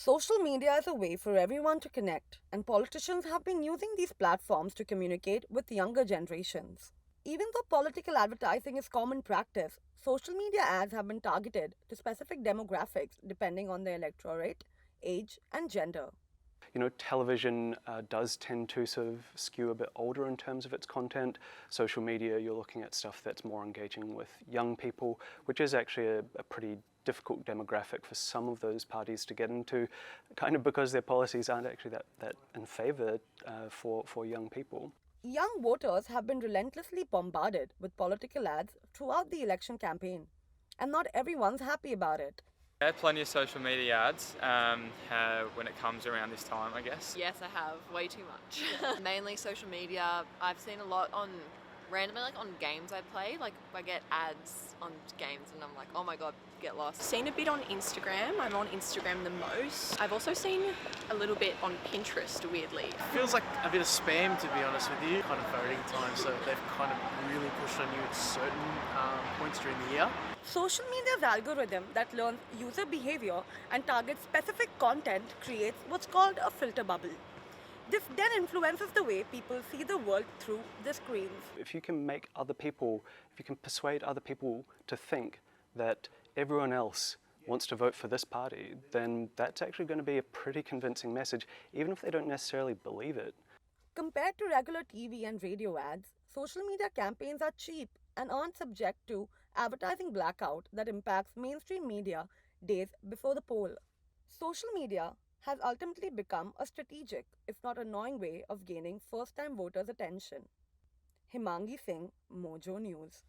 Social media is a way for everyone to connect, and politicians have been using these platforms to communicate with younger generations. Even though political advertising is common practice, social media ads have been targeted to specific demographics depending on their electorate, age, and gender. Television does tend to sort of skew a bit older in terms of its content. Social media, you're looking at stuff that's more engaging with young people, which is actually a pretty difficult demographic for some of those parties to get into, kind of because their policies aren't actually that in favour for young people. Young voters have been relentlessly bombarded with political ads throughout the election campaign, and not everyone's happy about it. Yeah, plenty of social media ads when it comes around this time, I guess. Yes, I have. Way too much. Mainly social media. I've seen a lot on randomly, like on games I play. Like I get ads on games and I'm like, oh my god, get lost. Seen a bit on Instagram. I'm on Instagram the most. I've also seen a little bit on Pinterest, weirdly. Feels like a bit of spam, to be honest with you. Kind of voting time, so they've kind of really pushed on you at certain points during the year. Social media's algorithm that learns user behavior and targets specific content creates what's called a filter bubble. This then influences the way people see the world through the screens. If you can persuade other people to think that everyone else wants to vote for this party, then that's actually going to be a pretty convincing message, even if they don't necessarily believe it. Compared to regular TV and radio ads, social media campaigns are cheap and aren't subject to advertising blackout that impacts mainstream media days before the poll. Social media has ultimately become a strategic, if not annoying, way of gaining first time voters' attention. Himangi Singh, Mojo News.